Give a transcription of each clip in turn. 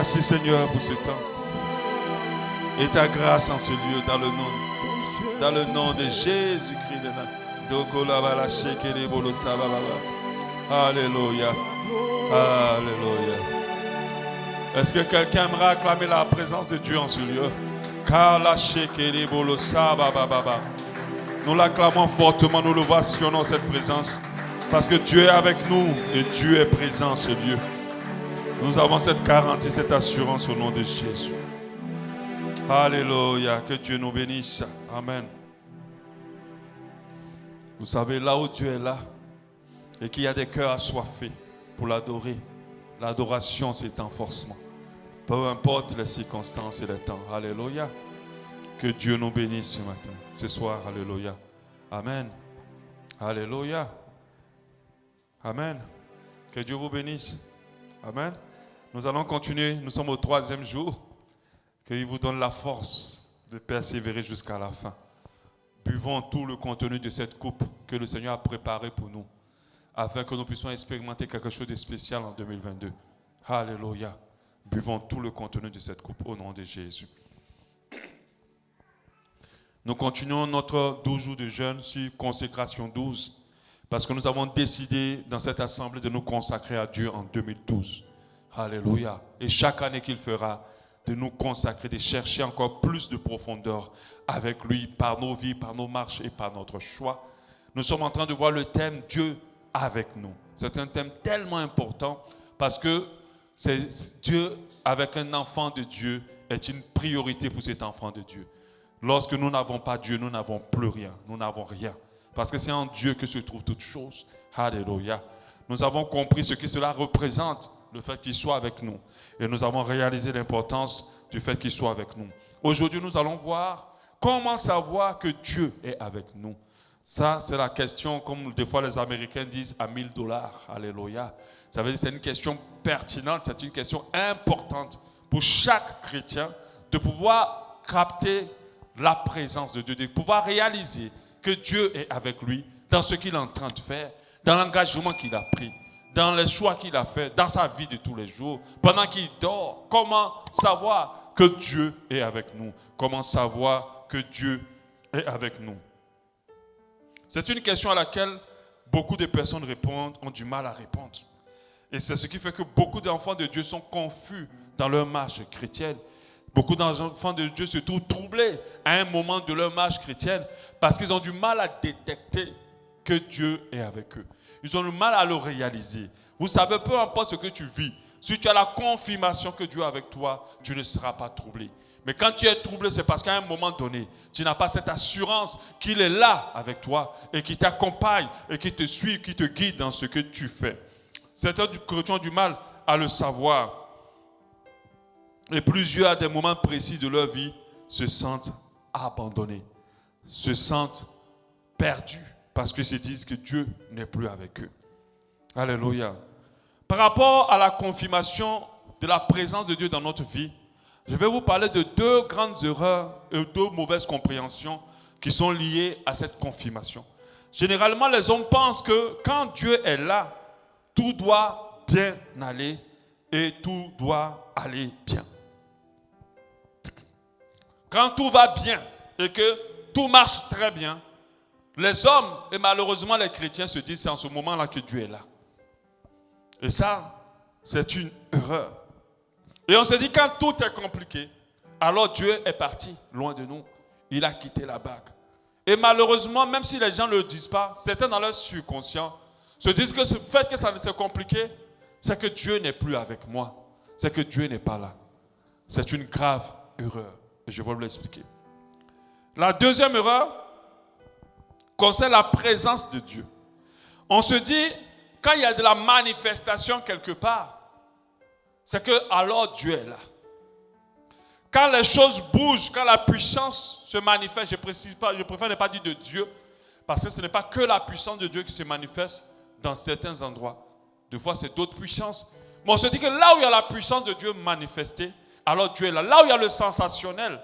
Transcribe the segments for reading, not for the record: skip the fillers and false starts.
Merci Seigneur pour ce temps. Et ta grâce en ce lieu, dans le nom de Jésus-Christ de Nazareth. Alléluia. Alléluia. Est-ce que quelqu'un aimerait acclamer la présence de Dieu en ce lieu? Nous l'acclamons fortement, nous le ovationons cette présence. Parce que Dieu est avec nous et Dieu est présent en ce lieu. Nous avons cette garantie, cette assurance au nom de Jésus. Alléluia. Que Dieu nous bénisse. Amen. Vous savez, là où Dieu est là et qu'il y a des cœurs assoiffés pour l'adorer, l'adoration c'est un forcement. Peu importe les circonstances et les temps. Alléluia. Que Dieu nous bénisse ce matin, ce soir. Alléluia. Amen. Alléluia. Amen. Que Dieu vous bénisse. Amen. Nous allons continuer. Nous sommes au 3e jour. Qu'il vous donne la force de persévérer jusqu'à la fin. Buvons tout le contenu de cette coupe que le Seigneur a préparée pour nous, afin que nous puissions expérimenter quelque chose de spécial en 2022. Alléluia. Buvons tout le contenu de cette coupe au nom de Jésus. Nous continuons notre 12 jours de jeûne sur consécration 12, parce que nous avons décidé dans cette assemblée de nous consacrer à Dieu en 2012. Alléluia. Et chaque année qu'il fera, de nous consacrer, de chercher encore plus de profondeur avec lui, par nos vies, par nos marches et par notre choix. Nous sommes en train de voir le thème Dieu avec nous. C'est un thème tellement important parce que Dieu avec un enfant de Dieu est une priorité pour cet enfant de Dieu. Lorsque nous n'avons pas Dieu, nous n'avons plus rien. Nous n'avons rien. Parce que c'est en Dieu que se trouve toute chose. Alléluia. Nous avons compris ce que cela représente, le fait qu'il soit avec nous. Et nous avons réalisé l'importance du fait qu'il soit avec nous. Aujourd'hui, nous allons voir comment savoir que Dieu est avec nous. Ça, c'est la question, comme des fois les Américains disent, à $1000. Alléluia. Ça veut dire que c'est une question pertinente, c'est une question importante pour chaque chrétien de pouvoir capter la présence de Dieu, de pouvoir réaliser que Dieu est avec lui dans ce qu'il est en train de faire, dans l'engagement qu'il a pris, dans les choix qu'il a fait, dans sa vie de tous les jours, pendant qu'il dort. Comment savoir que Dieu est avec nous? Comment savoir que Dieu est avec nous? C'est une question à laquelle beaucoup de personnes ont du mal à répondre. Et c'est ce qui fait que beaucoup d'enfants de Dieu sont confus dans leur marche chrétienne. Beaucoup d'enfants de Dieu se trouvent troublés à un moment de leur marche chrétienne parce qu'ils ont du mal à détecter que Dieu est avec eux. Ils ont du mal à le réaliser. Vous savez, peu importe ce que tu vis, si tu as la confirmation que Dieu est avec toi, tu ne seras pas troublé. Mais quand tu es troublé, c'est parce qu'à un moment donné, tu n'as pas cette assurance qu'il est là avec toi et qui t'accompagne et qui te suit, qui te guide dans ce que tu fais. Certains chrétiens ont du mal à le savoir. Et plusieurs, à des moments précis de leur vie, se sentent abandonnés, se sentent perdus parce qu'ils se disent que Dieu n'est plus avec eux. Alléluia. Par rapport à la confirmation de la présence de Dieu dans notre vie, je vais vous parler de 2 grandes erreurs et 2 mauvaises compréhensions qui sont liées à cette confirmation. Généralement, les hommes pensent que quand Dieu est là, tout doit bien aller et tout doit aller bien. Quand tout va bien et que tout marche très bien, les hommes et malheureusement les chrétiens se disent c'est en ce moment-là que Dieu est là. Et ça, c'est une erreur. Et on se dit quand tout est compliqué, alors Dieu est parti loin de nous. Il a quitté la barque. Et malheureusement, même si les gens ne le disent pas, certains dans leur subconscient se disent que le fait que ça c'est compliqué, c'est que Dieu n'est plus avec moi. C'est que Dieu n'est pas là. C'est une grave erreur. Et je vais vous l'expliquer. La deuxième erreur concerne la présence de Dieu. On se dit, quand il y a de la manifestation quelque part, c'est que alors Dieu est là. Quand les choses bougent, quand la puissance se manifeste, je préfère ne pas dire de Dieu, parce que ce n'est pas que la puissance de Dieu qui se manifeste dans certains endroits. Des fois, c'est d'autres puissances. Mais on se dit que là où il y a la puissance de Dieu manifestée, alors Dieu est là. Là où il y a le sensationnel,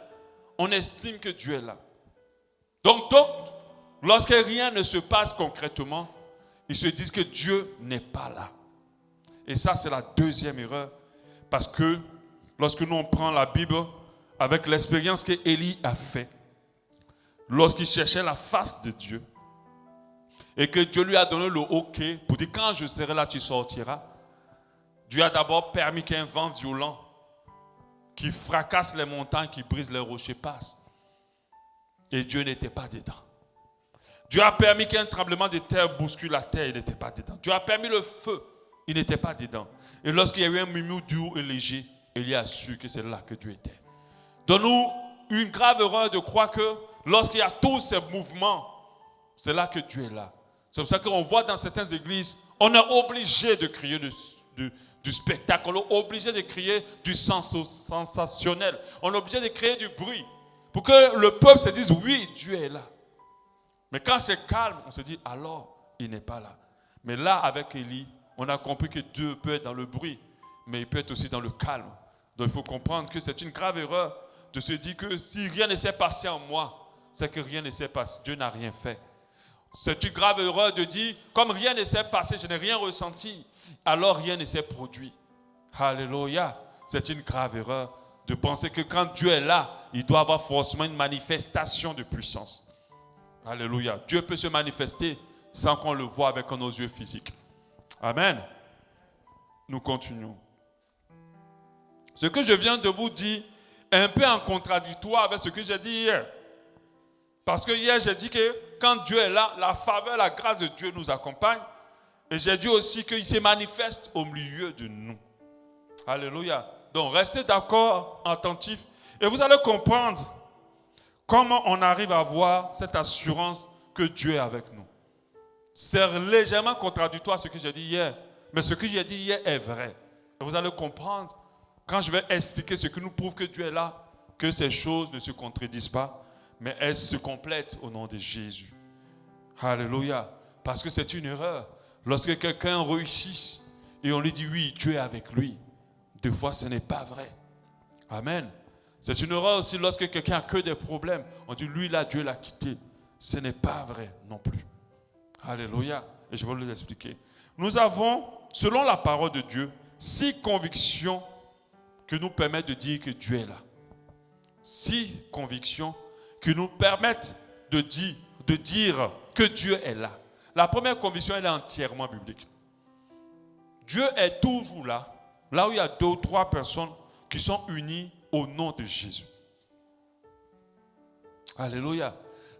on estime que Dieu est là. Donc lorsque rien ne se passe concrètement, ils se disent que Dieu n'est pas là. Et ça, c'est la deuxième erreur. Parce que lorsque nous on prend la Bible avec l'expérience qu'Élie a fait, lorsqu'il cherchait la face de Dieu, et que Dieu lui a donné le OK pour dire quand je serai là, tu sortiras. Dieu a d'abord permis qu'un vent violent qui fracasse les montagnes, qui brise les rochers passe. Et Dieu n'était pas dedans. Dieu a permis qu'un tremblement de terre bouscule la terre, il n'était pas dedans. Dieu a permis le feu, il n'était pas dedans. Et lorsqu'il y a eu un murmure dur et léger, Élie a su que c'est là que Dieu était. Donne-nous une grave erreur de croire que lorsqu'il y a tous ces mouvements, c'est là que Dieu est là. C'est pour ça qu'on voit dans certaines églises, on est obligé de crier du spectacle, on est obligé de crier du sensationnel, on est obligé de créer du bruit pour que le peuple se dise oui, Dieu est là. Mais quand c'est calme, on se dit alors, il n'est pas là. Mais là, avec Élie, on a compris que Dieu peut être dans le bruit, mais il peut être aussi dans le calme. Donc il faut comprendre que c'est une grave erreur de se dire que si rien ne s'est passé en moi, c'est que rien ne s'est passé, Dieu n'a rien fait. C'est une grave erreur de dire, comme rien ne s'est passé, je n'ai rien ressenti, alors rien ne s'est produit. Alléluia. C'est une grave erreur de penser que quand Dieu est là, il doit avoir forcément une manifestation de puissance. Alléluia. Dieu peut se manifester sans qu'on le voie avec nos yeux physiques. Amen. Nous continuons. Ce que je viens de vous dire est un peu en contradictoire avec ce que j'ai dit hier. Parce que hier, j'ai dit que quand Dieu est là, la faveur, la grâce de Dieu nous accompagne. Et j'ai dit aussi qu'il se manifeste au milieu de nous. Alléluia. Donc, restez d'accord, attentifs. Et vous allez comprendre comment on arrive à avoir cette assurance que Dieu est avec nous. C'est légèrement contradictoire ce que j'ai dit hier. Mais ce que j'ai dit hier est vrai. Et vous allez comprendre, quand je vais expliquer ce qui nous prouve que Dieu est là, que ces choses ne se contredisent pas, mais elles se complètent au nom de Jésus. Alléluia. Parce que c'est une erreur. Lorsque quelqu'un réussit et on lui dit oui, Dieu est avec lui, des fois ce n'est pas vrai. Amen. C'est une erreur aussi lorsque quelqu'un a que des problèmes. On dit lui là, Dieu l'a quitté. Ce n'est pas vrai non plus. Alléluia. Et je vais vous expliquer. Nous avons, selon la parole de Dieu, 6 convictions qui nous permettent de dire que Dieu est là. 6 convictions qui nous permettent de dire que Dieu est là. La première conviction, elle est entièrement biblique. Dieu est toujours là, là où il y a 2 ou 3 personnes qui sont unies au nom de Jésus. Alléluia.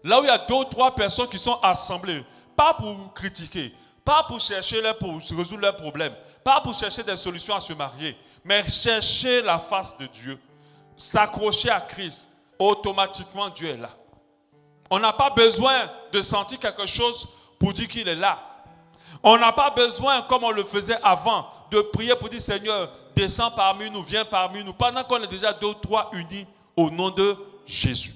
Là où il y a 2 ou 3 personnes qui sont assemblées, pas pour critiquer, pas pour chercher pour résoudre leurs problèmes, pas pour chercher des solutions à se marier, mais chercher la face de Dieu, s'accrocher à Christ, automatiquement Dieu est là. On n'a pas besoin de sentir quelque chose pour dire qu'il est là. On n'a pas besoin, comme on le faisait avant, de prier pour dire Seigneur, descends parmi nous, viens parmi nous, pendant qu'on est déjà 2 ou 3 unis au nom de Jésus.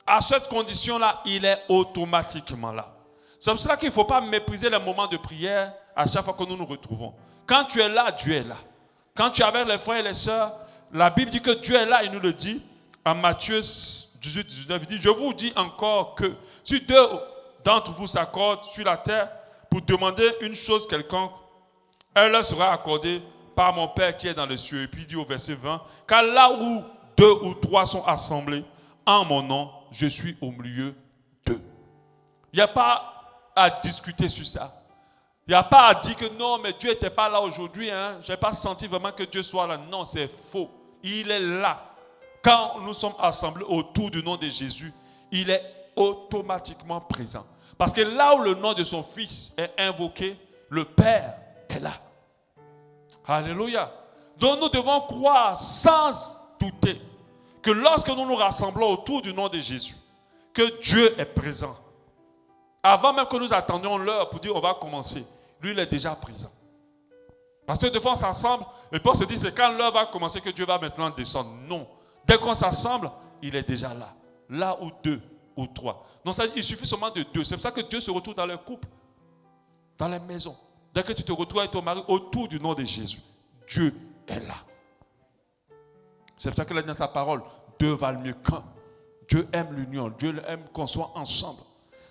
À cette condition-là, il est automatiquement là. C'est pour cela qu'il ne faut pas mépriser les moments de prière à chaque fois que nous nous retrouvons. Quand tu es là, Dieu est là. Quand tu es avec les frères et les sœurs, la Bible dit que Dieu est là, il nous le dit en Matthieu 18, 19, il dit, je vous dis encore que si 2 d'entre vous s'accordent sur la terre pour demander une chose quelconque, elle leur sera accordée par mon Père qui est dans les cieux. Et puis il dit au verset 20, car là où 2 ou 3 sont assemblés en mon nom, je suis au milieu d'eux. Il n'y a pas à discuter sur ça. Il n'y a pas à dire que non, mais Dieu n'était pas là aujourd'hui. Hein. Je n'ai pas senti vraiment que Dieu soit là. Non, c'est faux. Il est là. Quand nous sommes assemblés autour du nom de Jésus, il est automatiquement présent. Parce que là où le nom de son Fils est invoqué, le Père est là. Alléluia. Donc nous devons croire sans douter que lorsque nous nous rassemblons autour du nom de Jésus, que Dieu est présent. Avant même que nous attendions l'heure pour dire on va commencer, lui il est déjà présent. Parce que des fois on s'assemble et puis on se dit c'est quand l'heure va commencer que Dieu va maintenant descendre. Non. Dès qu'on s'assemble, il est déjà là. Là où 2 ou 3. Donc ça, il suffit seulement de 2. C'est pour ça que Dieu se retrouve dans les couples, dans les maisons. Dès que tu te retrouves avec ton mari autour du nom de Jésus, Dieu est là. C'est pour ça qu'il a dit dans sa parole, 2 valent mieux qu'un. Dieu aime l'union, Dieu aime qu'on soit ensemble.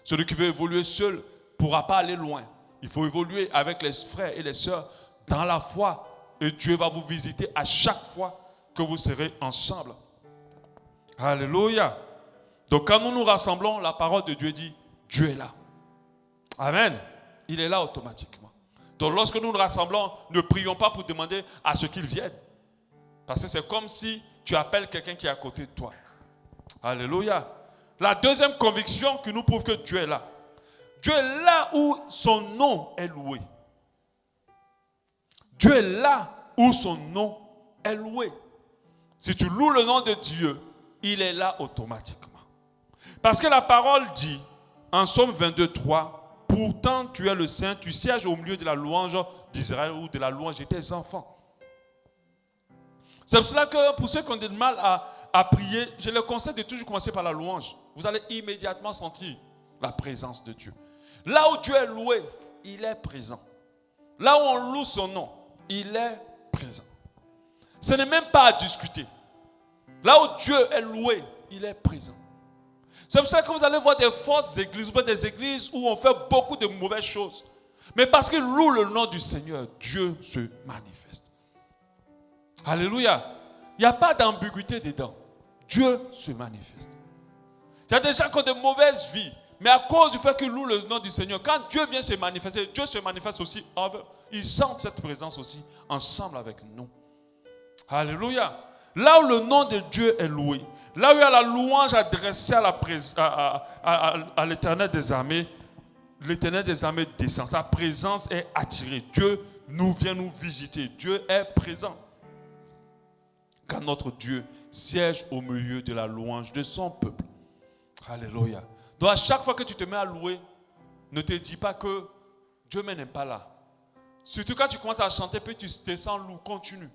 Celui qui veut évoluer seul ne pourra pas aller loin. Il faut évoluer avec les frères et les sœurs dans la foi. Et Dieu va vous visiter à chaque fois que vous serez ensemble. Alléluia. Donc quand nous nous rassemblons, la parole de Dieu dit, Dieu est là. Amen. Il est là automatiquement. Donc lorsque nous nous rassemblons, ne prions pas pour demander à ce qu'il vienne. Parce que c'est comme si tu appelles quelqu'un qui est à côté de toi. Alléluia. La deuxième conviction qui nous prouve que Dieu est là. Dieu est là où son nom est loué. Dieu est là où son nom est loué. Si tu loues le nom de Dieu, il est là automatiquement. Parce que la parole dit, en Psaume 22:3, pourtant tu es le Saint, tu sièges au milieu de la louange d'Israël ou de la louange de tes enfants. C'est pour cela que pour ceux qui ont du mal à prier, je leur conseille de toujours commencer par la louange. Vous allez immédiatement sentir la présence de Dieu. Là où Dieu est loué, il est présent. Là où on loue son nom, il est présent. Ce n'est même pas à discuter. Là où Dieu est loué, il est présent. C'est pour ça que vous allez voir des fausses églises, des églises où on fait beaucoup de mauvaises choses. Mais parce qu'ils louent le nom du Seigneur, Dieu se manifeste. Alléluia. Il n'y a pas d'ambiguïté dedans. Dieu se manifeste. Il y a des gens qui ont de mauvaises vies, mais à cause du fait qu'ils louent le nom du Seigneur, quand Dieu vient se manifester, Dieu se manifeste aussi. Ils sentent cette présence aussi ensemble avec nous. Alléluia. Là où le nom de Dieu est loué, là où il y a la louange adressée à l'Éternel des armées, l'Éternel des armées descend. Sa présence est attirée. Dieu nous vient nous visiter. Dieu est présent. Car notre Dieu siège au milieu de la louange de son peuple. Alléluia. Donc à chaque fois que tu te mets à louer, ne te dis pas que Dieu n'est pas là. Surtout quand tu commences à chanter, puis tu te sens lourd, continue.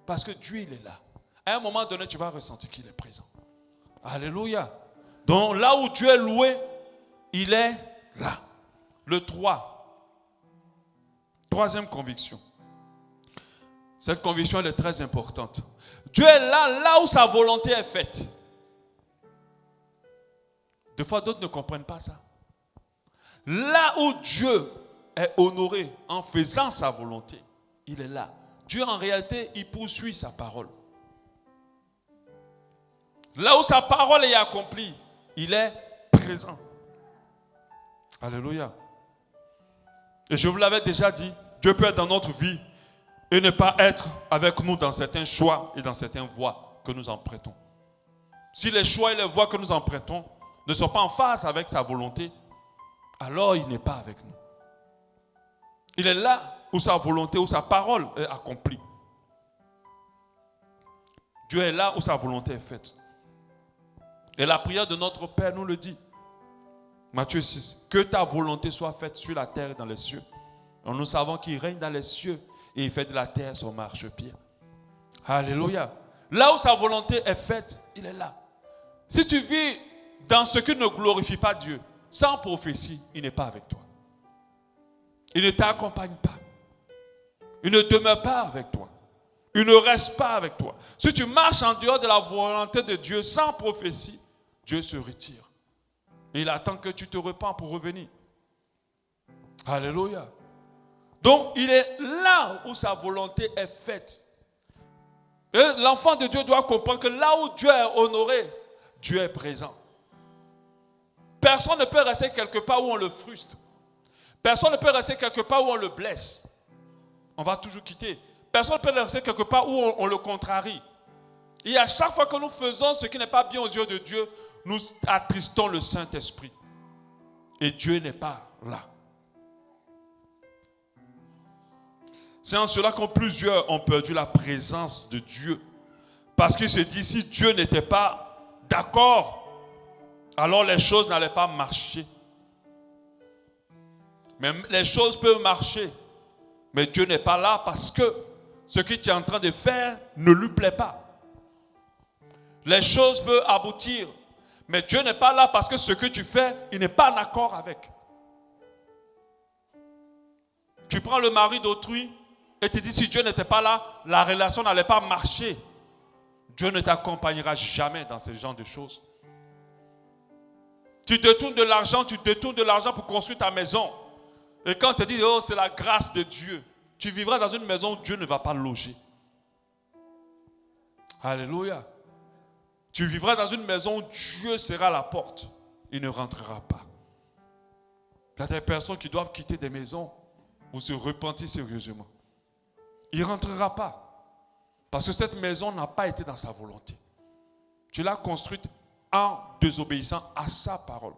Parce que Dieu, il est là. À un moment donné, tu vas ressentir qu'il est présent. Alléluia. Donc là où Dieu est loué, il est là. Le 3. Troisième conviction. Cette conviction, elle est très importante. Dieu est là où sa volonté est faite. Des fois, d'autres ne comprennent pas ça. Là où Dieu est honoré en faisant sa volonté, il est là. Dieu, en réalité, il poursuit sa parole. Là où sa parole est accomplie, il est présent. Alléluia. Et je vous l'avais déjà dit, Dieu peut être dans notre vie et ne pas être avec nous dans certains choix et dans certaines voies que nous empruntons. Si les choix et les voies que nous empruntons ne sont pas en phase avec sa volonté, alors il n'est pas avec nous. Il est là où sa volonté, où sa parole est accomplie. Dieu est là où sa volonté est faite. Et la prière de notre Père nous le dit. Matthieu 6. Que ta volonté soit faite sur la terre et dans les cieux. Donc nous savons qu'il règne dans les cieux et il fait de la terre son marchepied. Alléluia. Là où sa volonté est faite, il est là. Si tu vis dans ce qui ne glorifie pas Dieu, sans prophétie, il n'est pas avec toi. Il ne t'accompagne pas. Il ne demeure pas avec toi. Il ne reste pas avec toi. Si tu marches en dehors de la volonté de Dieu sans prophétie, Dieu se retire. Et il attend que tu te repens pour revenir. Alléluia. Donc, il est là où sa volonté est faite. Et l'enfant de Dieu doit comprendre que là où Dieu est honoré, Dieu est présent. Personne ne peut rester quelque part où on le frustre. Personne ne peut rester quelque part où on le blesse. On va toujours quitter. Personne ne peut rester quelque part où on le contrarie. Et à chaque fois que nous faisons ce qui n'est pas bien aux yeux de Dieu, nous attristons le Saint-Esprit. Et Dieu n'est pas là. C'est en cela que plusieurs ont perdu la présence de Dieu. Parce qu'ils se disent, si Dieu n'était pas d'accord, alors les choses n'allaient pas marcher. Mais les choses peuvent marcher. Mais Dieu n'est pas là parce que ce que tu es en train de faire ne lui plaît pas. Les choses peuvent aboutir. Mais Dieu n'est pas là parce que ce que tu fais, il n'est pas en accord avec. Tu prends le mari d'autrui et tu dis si Dieu n'était pas là, la relation n'allait pas marcher. Dieu ne t'accompagnera jamais dans ce genre de choses. Tu détournes de l'argent pour construire ta maison. Et quand on te dit, oh, c'est la grâce de Dieu, tu vivras dans une maison où Dieu ne va pas loger. Alléluia. Tu vivras dans une maison où Dieu sera à la porte. Il ne rentrera pas. Il y a des personnes qui doivent quitter des maisons ou se repentir sérieusement. Il ne rentrera pas. Parce que cette maison n'a pas été dans sa volonté. Tu l'as construite en désobéissant à sa parole.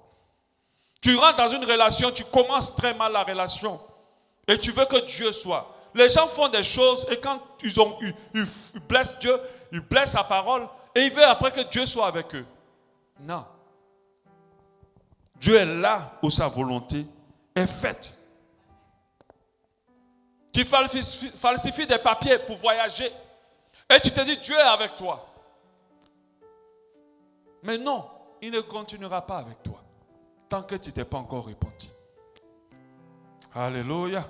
Tu rentres dans une relation, tu commences très mal la relation. Et tu veux que Dieu soit. Les gens font des choses et quand ils blessent Dieu, ils blessent sa parole et ils veulent après que Dieu soit avec eux. Non. Dieu est là où sa volonté est faite. Tu falsifies des papiers pour voyager et tu te dis Dieu est avec toi. Mais non, il ne continuera pas avec toi tant que tu ne t'es pas encore repenti. Alléluia.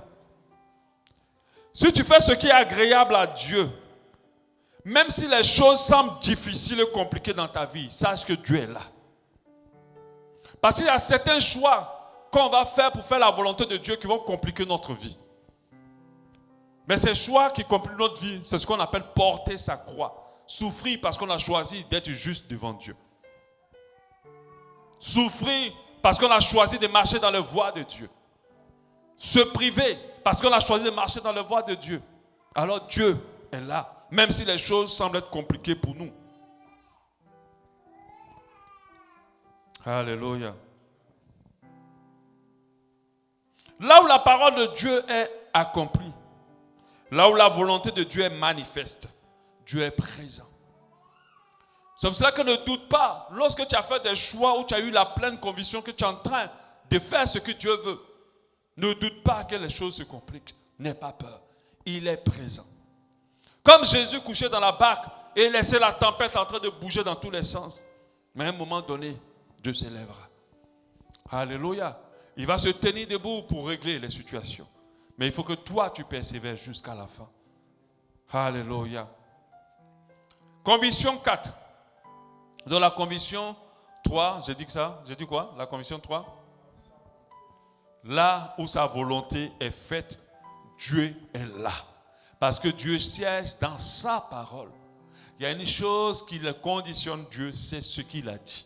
Si tu fais ce qui est agréable à Dieu, même si les choses semblent difficiles et compliquées dans ta vie, sache que Dieu est là. Parce qu'il y a certains choix qu'on va faire pour faire la volonté de Dieu qui vont compliquer notre vie. Mais ces choix qui compliquent notre vie, c'est ce qu'on appelle porter sa croix. Souffrir parce qu'on a choisi d'être juste devant Dieu. Souffrir parce qu'on a choisi de marcher dans la voie de Dieu. Se priver parce qu'on a choisi de marcher dans la voie de Dieu. Alors Dieu est là, même si les choses semblent être compliquées pour nous. Alléluia. Là où la parole de Dieu est accomplie, là où la volonté de Dieu est manifeste, Dieu est présent. C'est pour cela que ne doute pas, lorsque tu as fait des choix où tu as eu la pleine conviction que tu es en train de faire ce que Dieu veut, ne doute pas que les choses se compliquent. N'aie pas peur. Il est présent. Comme Jésus couchait dans la barque et laissait la tempête en train de bouger dans tous les sens. Mais à un moment donné, Dieu s'élèvera. Alléluia. Il va se tenir debout pour régler les situations. Mais il faut que toi, tu persévères jusqu'à la fin. Alléluia. Conviction 4. Dans la conviction 3, j'ai dit que ça. J'ai dit quoi? La conviction 3. Là où sa volonté est faite, Dieu est là. Parce que Dieu siège dans sa parole. Il y a une chose qui le conditionne Dieu, c'est ce qu'il a dit.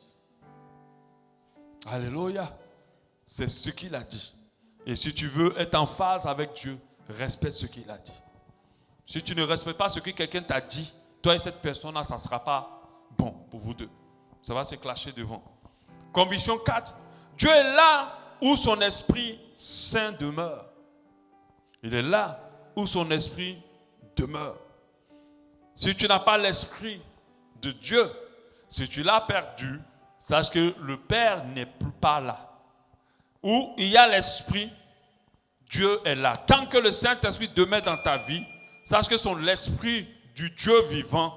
Alléluia. C'est ce qu'il a dit. Et si tu veux être en phase avec Dieu, respecte ce qu'il a dit. Si tu ne respectes pas ce que quelqu'un t'a dit, toi et cette personne-là, ça ne sera pas bon pour vous deux. Ça va se clasher devant. Conviction 4. Dieu est là où son Esprit Saint demeure. Il est là où son Esprit demeure. Si tu n'as pas l'Esprit de Dieu, si tu l'as perdu, sache que le Père n'est plus pas là. Où il y a l'Esprit, Dieu est là. Tant que le Saint-Esprit demeure dans ta vie, sache que l'Esprit du Dieu vivant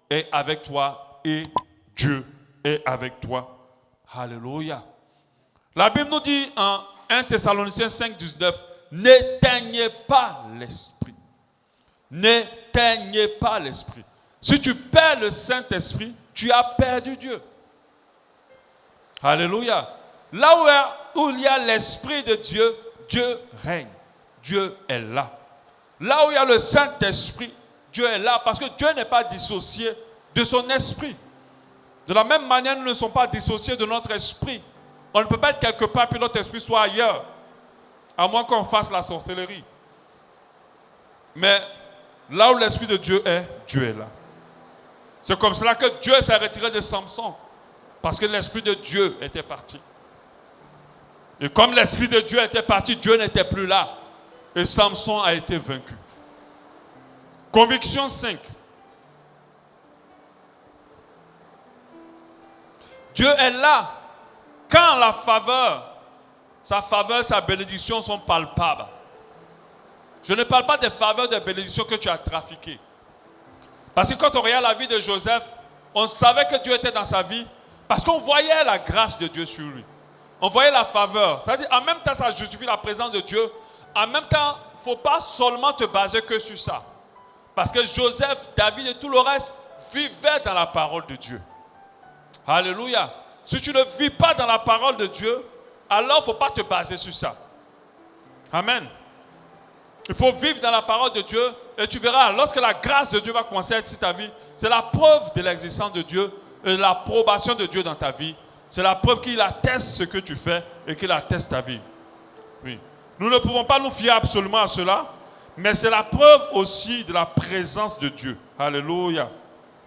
est avec toi et Dieu est avec toi. Alléluia. La Bible nous dit en 1 Thessaloniciens 5, 19, n'éteignez pas l'Esprit. N'éteignez pas l'Esprit. Si tu perds le Saint-Esprit, tu as perdu Dieu. Alléluia. Là où il y a l'Esprit de Dieu, Dieu règne. Dieu est là. Là où il y a le Saint-Esprit, Dieu est là parce que Dieu n'est pas dissocié de son esprit. De la même manière, nous ne sommes pas dissociés de notre esprit. On ne peut pas être quelque part puis notre esprit soit ailleurs. À moins qu'on fasse la sorcellerie. Mais là où l'Esprit de Dieu est là. C'est comme cela que Dieu s'est retiré de Samson. Parce que l'Esprit de Dieu était parti. Et comme l'Esprit de Dieu était parti, Dieu n'était plus là. Et Samson a été vaincu. Conviction 5. Dieu est là quand la faveur, sa bénédiction sont palpables. Je ne parle pas des faveurs de bénédiction que tu as trafiquées. Parce que quand on regarde la vie de Joseph, on savait que Dieu était dans sa vie parce qu'on voyait la grâce de Dieu sur lui. On voyait la faveur. C'est-à-dire, en même temps, ça justifie la présence de Dieu. En même temps, il ne faut pas seulement te baser que sur ça. Parce que Joseph, David et tout le reste vivaient dans la parole de Dieu. Alléluia. Si tu ne vis pas dans la parole de Dieu, alors il ne faut pas te baser sur ça. Amen. Il faut vivre dans la parole de Dieu et tu verras, lorsque la grâce de Dieu va commencer à être sur ta vie, C'est la preuve de l'existence de Dieu et de l'approbation de Dieu dans ta vie. C'est la preuve qu'il atteste ce que tu fais et qu'il atteste ta vie. Oui. Nous ne pouvons pas nous fier absolument à cela, mais c'est la preuve aussi de la présence de Dieu. Alléluia.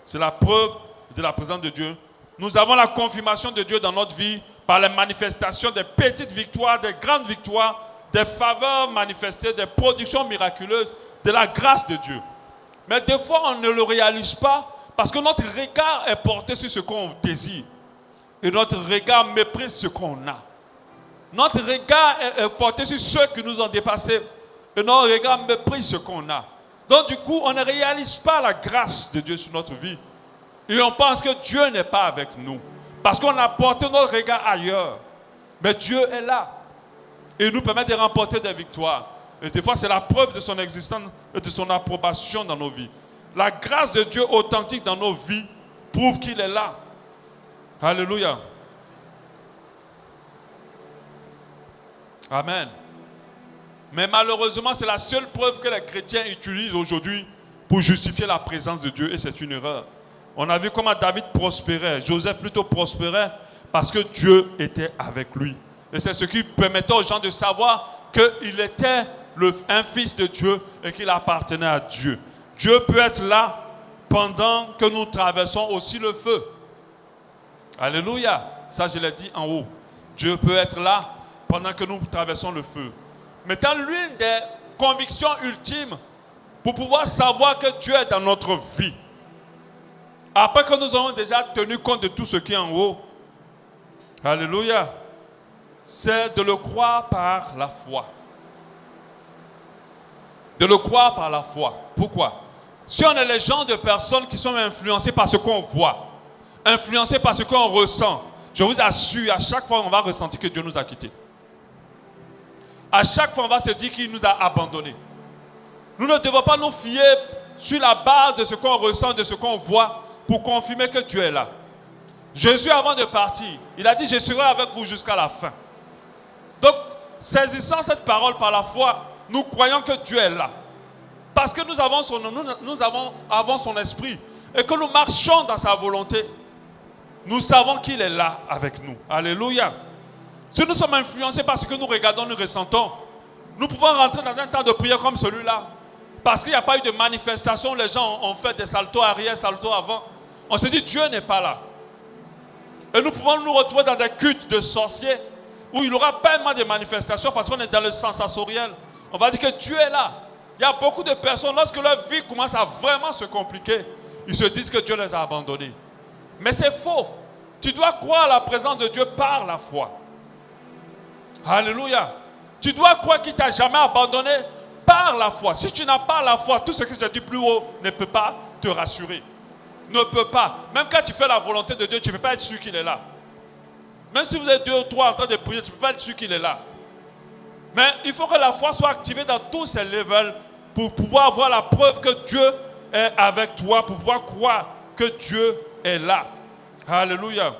C'est la preuve de la présence de Dieu. Nous avons la confirmation de Dieu dans notre vie par les manifestations des petites victoires, des grandes victoires, des faveurs manifestées, des productions miraculeuses, de la grâce de Dieu. Mais des fois, on ne le réalise pas parce que notre regard est porté sur ce qu'on désire. Et notre regard méprise ce qu'on a. Notre regard est porté sur ceux qui nous ont dépassés. Et notre regard méprise ce qu'on a. Donc du coup, on ne réalise pas la grâce de Dieu sur notre vie. Et on pense que Dieu n'est pas avec nous. Parce qu'on a porté notre regard ailleurs. Mais Dieu est là. Et il nous permet de remporter des victoires. Et des fois, c'est la preuve de son existence et de son approbation dans nos vies. La grâce de Dieu authentique dans nos vies prouve qu'il est là. Alléluia. Amen. Mais malheureusement, c'est la seule preuve que les chrétiens utilisent aujourd'hui pour justifier la présence de Dieu. Et c'est une erreur. On a vu comment David prospérait. Joseph plutôt prospérait parce que Dieu était avec lui. Et c'est ce qui permettait aux gens de savoir qu'il était un fils de Dieu et qu'il appartenait à Dieu. Dieu peut être là pendant que nous traversons aussi le feu. Alléluia. Ça, je l'ai dit en haut. Dieu peut être là pendant que nous traversons le feu. Mais dans l'une des convictions ultimes pour pouvoir savoir que Dieu est dans notre vie, après que nous avons déjà tenu compte de tout ce qui est en haut, alléluia, c'est de le croire par la foi. De le croire par la foi. Pourquoi? Si on est les gens de personnes qui sont influencées par ce qu'on voit, influencées par ce qu'on ressent, je vous assure, à chaque fois on va ressentir que Dieu nous a quittés. À chaque fois on va se dire qu'il nous a abandonnés. Nous ne devons pas nous fier sur la base de ce qu'on ressent, de ce qu'on voit, pour confirmer que Dieu est là. Jésus, avant de partir, il a dit, je serai avec vous jusqu'à la fin. Donc, saisissant cette parole par la foi, nous croyons que Dieu est là. Parce que nous avons son esprit et que nous marchons dans sa volonté. Nous savons qu'il est là avec nous. Alléluia. Si nous sommes influencés par ce que nous regardons, nous ressentons, nous pouvons rentrer dans un temps de prière comme celui-là. Parce qu'il n'y a pas eu de manifestation, les gens ont fait des saltos arrière, saltos avant. On se dit, Dieu n'est pas là. Et nous pouvons nous retrouver dans des cultes de sorciers où il n'y aura pas de manifestation parce qu'on est dans le sensoriel. On va dire que Dieu est là. Il y a beaucoup de personnes, lorsque leur vie commence à vraiment se compliquer, ils se disent que Dieu les a abandonnés. Mais c'est faux. Tu dois croire à la présence de Dieu par la foi. Alléluia. Tu dois croire qu'il ne t'a jamais abandonné par la foi. Si tu n'as pas la foi, tout ce que j'ai dit plus haut ne peut pas te rassurer. Ne peut pas. Même quand tu fais la volonté de Dieu, tu ne peux pas être sûr qu'il est là. Même si vous êtes 2 ou 3 en train de prier, tu ne peux pas être sûr qu'il est là. Mais il faut que la foi soit activée dans tous ces levels pour pouvoir avoir la preuve que Dieu est avec toi, pour pouvoir croire que Dieu est là. Alléluia.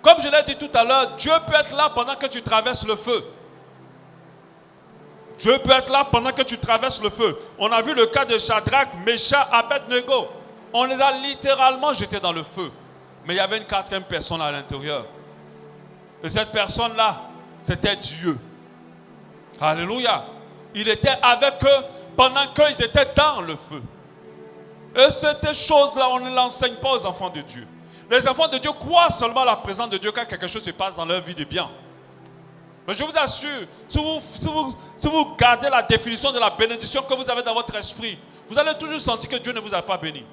Comme je l'ai dit tout à l'heure, Dieu peut être là pendant que tu traverses le feu. Dieu peut être là pendant que tu traverses le feu. On a vu le cas de Shadrach, Meshach, Abednego. On les a littéralement jetés dans le feu. Mais il y avait une 4e personne à l'intérieur. Et cette personne-là, c'était Dieu. Alléluia. Il était avec eux pendant qu'ils étaient dans le feu. Et cette chose-là, on ne l'enseigne pas aux enfants de Dieu. Les enfants de Dieu croient seulement à la présence de Dieu quand quelque chose se passe dans leur vie de bien. Mais je vous assure, si vous gardez la définition de la bénédiction que vous avez dans votre esprit, vous allez toujours sentir que Dieu ne vous a pas béni.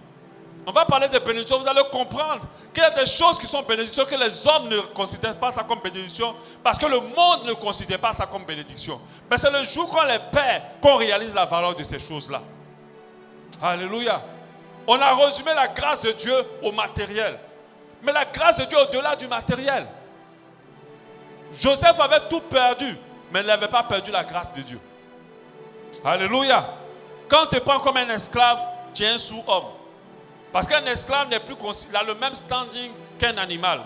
On va parler de bénédiction, vous allez comprendre qu'il y a des choses qui sont bénédictions que les hommes ne considèrent pas ça comme bénédiction parce que le monde ne considère pas ça comme bénédiction. Mais c'est le jour qu'on les perd qu'on réalise la valeur de ces choses-là. Alléluia. On a résumé la grâce de Dieu au matériel. Mais la grâce de Dieu au-delà du matériel. Joseph avait tout perdu, mais il n'avait pas perdu la grâce de Dieu. Alléluia. Quand on te prend comme un esclave, tu es un sous-homme. Parce qu'un esclave n'est plus il a le même standing qu'un animal.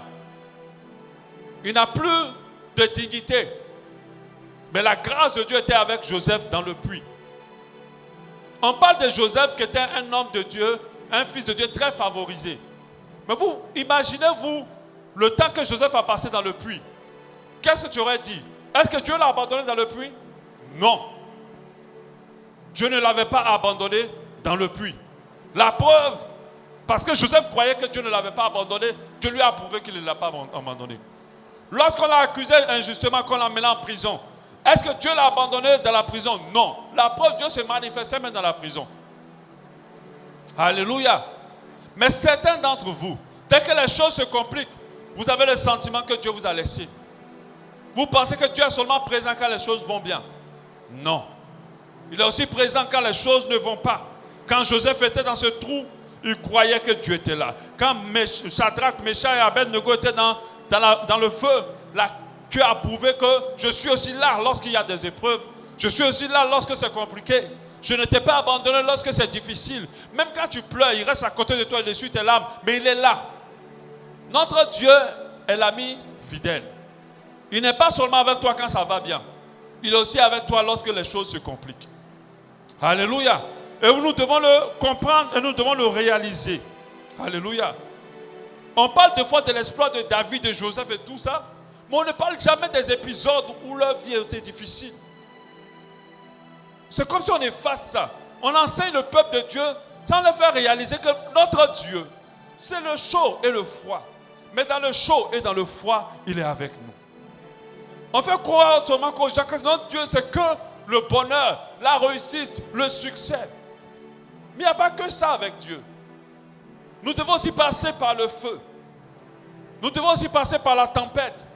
Il n'a plus de dignité. Mais la grâce de Dieu était avec Joseph dans le puits. On parle de Joseph qui était un homme de Dieu, un fils de Dieu très favorisé. Mais vous, imaginez-vous le temps que Joseph a passé dans le puits. Qu'est-ce que tu aurais dit? Est-ce que Dieu l'a abandonné dans le puits? Non. Dieu ne l'avait pas abandonné dans le puits. La preuve, parce que Joseph croyait que Dieu ne l'avait pas abandonné, Dieu lui a prouvé qu'il ne l'a pas abandonné. Lorsqu'on l'a accusé injustement, qu'on l'a mené en prison, est-ce que Dieu l'a abandonné dans la prison? Non. La preuve, Dieu s'est manifesté même dans la prison. Alléluia. Mais certains d'entre vous, dès que les choses se compliquent, vous avez le sentiment que Dieu vous a laissé. Vous pensez que Dieu est seulement présent quand les choses vont bien. Non. Il est aussi présent quand les choses ne vont pas. Quand Joseph était dans ce trou, il croyait que Dieu était là. Quand Shadrach, Meshach et Abednego étaient dans le feu, Dieu a prouvé que je suis aussi là lorsqu'il y a des épreuves. Je suis aussi là lorsque c'est compliqué. Je ne t'ai pas abandonné lorsque c'est difficile. Même quand tu pleures, il reste à côté de toi, il essuie tes larmes, mais il est là. Notre Dieu est l'ami fidèle. Il n'est pas seulement avec toi quand ça va bien. Il est aussi avec toi lorsque les choses se compliquent. Alléluia. Et nous devons le comprendre et nous devons le réaliser. Alléluia. On parle des fois de l'exploit de David, de Joseph et tout ça, mais on ne parle jamais des épisodes où leur vie a été difficile. C'est comme si on efface ça. On enseigne le peuple de Dieu sans leur faire réaliser que notre Dieu, c'est le chaud et le froid. Mais dans le chaud et dans le froid, il est avec nous. On fait croire autrement qu'aux gens que notre Dieu, c'est que le bonheur, la réussite, le succès. Mais il n'y a pas que ça avec Dieu. Nous devons aussi passer par le feu. Nous devons aussi passer par la tempête.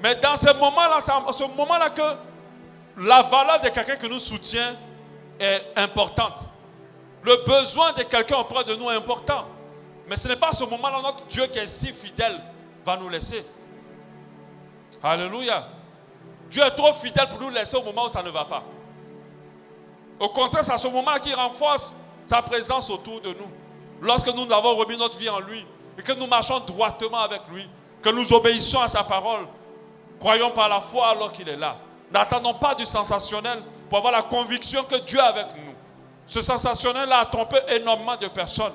Mais dans ce moment-là que la valeur de quelqu'un qui nous soutient est importante. Le besoin de quelqu'un auprès de nous est important. Mais ce n'est pas à ce moment-là notre Dieu qui est si fidèle va nous laisser. Alléluia. Dieu est trop fidèle pour nous laisser au moment où ça ne va pas. Au contraire, c'est à ce moment-là qu'il renforce sa présence autour de nous. Lorsque nous avons remis notre vie en lui et que nous marchons droitement avec lui, que nous obéissons à sa parole, croyons par la foi alors qu'il est là. N'attendons pas du sensationnel pour avoir la conviction que Dieu est avec nous. Ce sensationnel a trompé énormément de personnes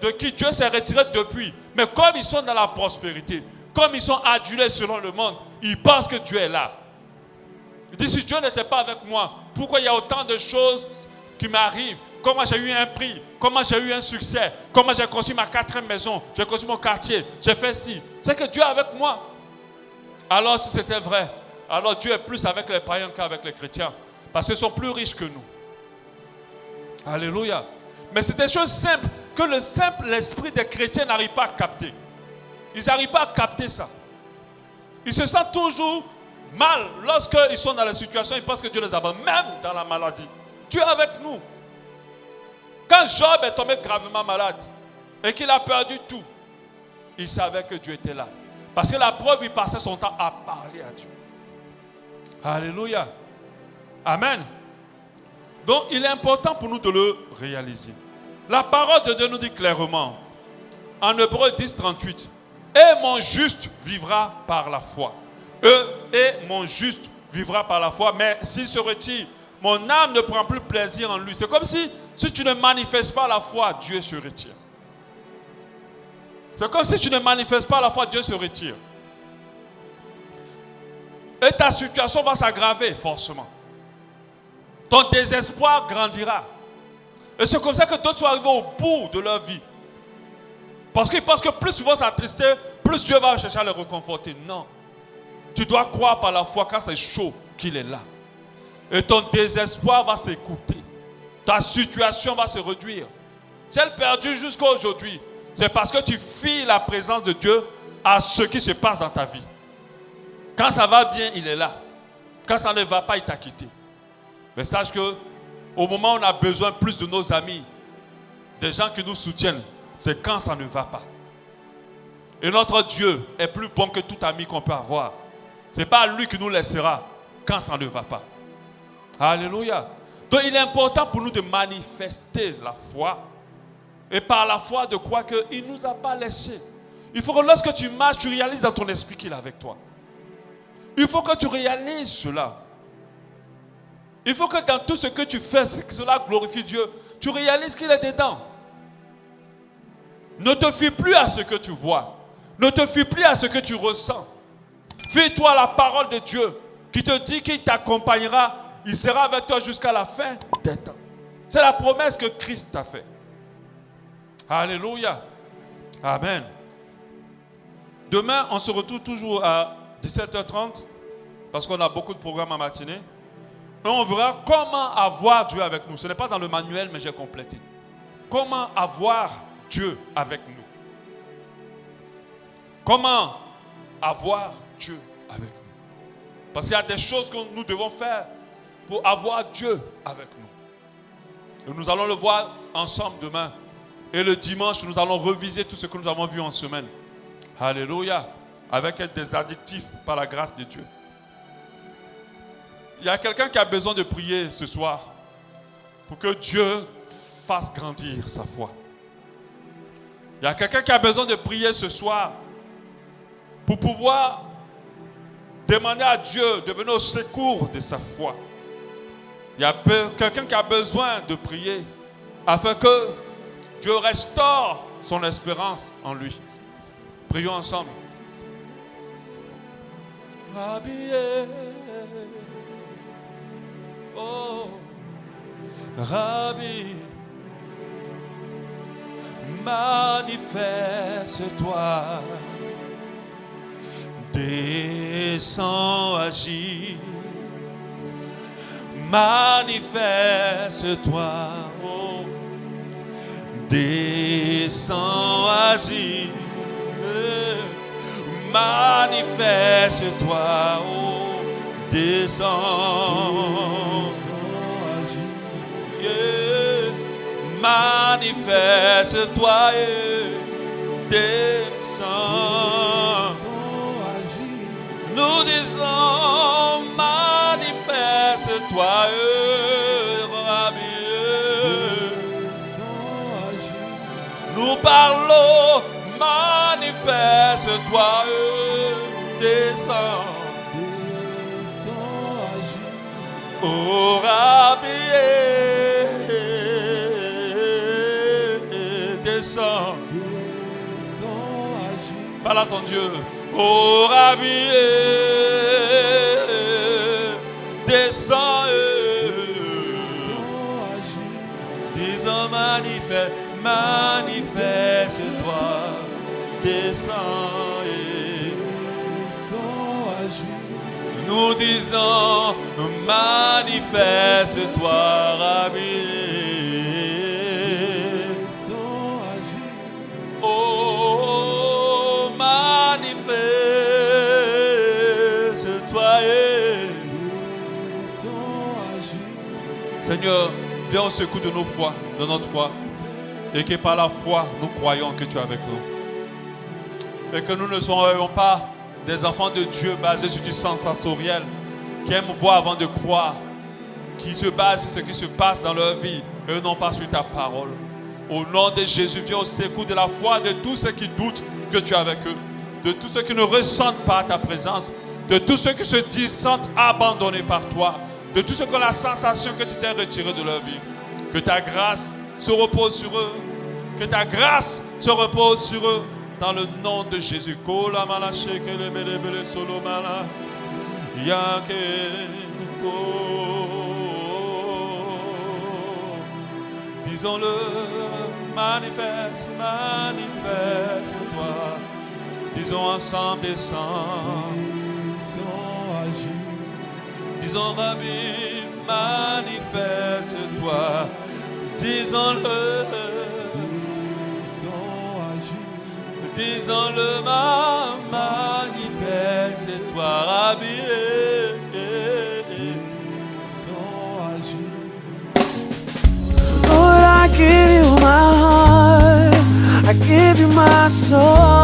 de qui Dieu s'est retiré depuis. Mais comme ils sont dans la prospérité, comme ils sont adulés selon le monde, ils pensent que Dieu est là. Ils disent, si Dieu n'était pas avec moi, pourquoi il y a autant de choses qui m'arrivent? Comment j'ai eu un prix? Comment j'ai eu un succès? Comment j'ai construit ma 4e maison? J'ai construit mon quartier? J'ai fait ci. C'est que Dieu est avec moi. Alors si c'était vrai, alors Dieu est plus avec les païens qu'avec les chrétiens. Parce qu'ils sont plus riches que nous. Alléluia. Mais c'est des choses simples que l'esprit des chrétiens n'arrive pas à capter. Ils n'arrivent pas à capter ça. Ils se sentent toujours mal lorsqu'ils sont dans la situation. Ils pensent que Dieu les abandonne, même dans la maladie. Dieu est avec nous. Quand Job est tombé gravement malade et qu'il a perdu tout, il savait que Dieu était là. Parce que la preuve, il passait son temps à parler à Dieu. Alléluia. Amen. Donc, il est important pour nous de le réaliser. La parole de Dieu nous dit clairement, en Hébreux 10, 38, « Et mon juste vivra par la foi. » Et mon juste vivra par la foi, mais s'il se retire, mon âme ne prend plus plaisir en lui. C'est comme si tu ne manifestes pas la foi, Dieu se retire. C'est comme si tu ne manifestes pas la foi, Dieu se retire. Et ta situation va s'aggraver forcément. Ton désespoir grandira. Et c'est comme ça que d'autres sont arrivés au bout de leur vie. Parce qu'ils pensent que plus souvent ça attristé, plus Dieu va chercher à les réconforter. Non. Tu dois croire par la foi quand c'est chaud qu'il est là. Et ton désespoir va s'écouter. Ta situation va se réduire. Si elle perdue jusqu'à aujourd'hui, c'est parce que tu fies la présence de Dieu à ce qui se passe dans ta vie. Quand ça va bien, il est là. Quand ça ne va pas, il t'a quitté. Mais sache que au moment où on a besoin plus de nos amis, des gens qui nous soutiennent, c'est quand ça ne va pas. Et notre Dieu est plus bon que tout ami qu'on peut avoir. Ce n'est pas lui qui nous laissera quand ça ne va pas. Alléluia. Donc il est important pour nous de manifester la foi. Et par la foi de croire qu'il ne nous a pas laissés. Il faut que lorsque tu marches, tu réalises dans ton esprit qu'il est avec toi. Il faut que tu réalises cela. Il faut que dans tout ce que tu fais, que cela glorifie Dieu. Tu réalises qu'il est dedans. Ne te fie plus à ce que tu vois. Ne te fie plus à ce que tu ressens. Fie-toi à la parole de Dieu qui te dit qu'il t'accompagnera. Il sera avec toi jusqu'à la fin des temps. C'est la promesse que Christ t'a faite. Alléluia. Amen. Demain, on se retrouve toujours à 17h30 parce qu'on a beaucoup de programmes en matinée. Et on verra comment avoir Dieu avec nous. Ce n'est pas dans le manuel, mais j'ai complété. Comment avoir Dieu avec nous. Comment avoir Dieu avec nous. Parce qu'il y a des choses que nous devons faire pour avoir Dieu avec nous. Et nous allons le voir ensemble demain. Et le dimanche, nous allons reviser tout ce que nous avons vu en semaine. Alléluia. Avec des adjectifs par la grâce de Dieu. Il y a quelqu'un qui a besoin de prier ce soir pour que Dieu fasse grandir sa foi. Il y a quelqu'un qui a besoin de prier ce soir pour pouvoir demander à Dieu de venir au secours de sa foi. Il y a quelqu'un qui a besoin de prier afin que Dieu restaure son espérance en lui. Prions ensemble. Rabbi, oh, Rabbi, manifeste-toi, descends, agis, manifeste-toi, oh, descends, agis, manifeste-toi, oh, descends, yeah. Manifeste-toi, yeah. Descends. Nous disons, manifeste-toi, Rabbi. Nous parlons, manifeste-toi, descends. Oh Rabbi, descends. Parle à ton Dieu. Oh Rabbi, descends. Disons manifeste-toi, descends. Nous disons, manifeste-toi, Rabbi. Oh, manifeste-toi. Seigneur, viens au secours de nos foi, de notre foi. Et que par la foi, nous croyons que tu es avec nous. Et que nous ne soyons pas des enfants de Dieu basés sur du sens sensoriel, qui aiment voir avant de croire, qui se basent sur ce qui se passe dans leur vie, et non pas sur ta parole. Au nom de Jésus, viens au secours de la foi de tous ceux qui doutent que tu es avec eux, de tous ceux qui ne ressentent pas ta présence, de tous ceux qui se disent sentent abandonnés par toi, de tous ceux qui ont la sensation que tu t'es retiré de leur vie. Que ta grâce se repose sur eux, que ta grâce se repose sur eux. Dans le nom de Jésus. Disons-le, manifeste, manifeste-toi. Disons ensemble, descends. Disons, Rabbi, manifeste-toi. Disons-le. Disons-le, manifeste-toi, Rabbi. Lord, I give you my heart, I give you my soul.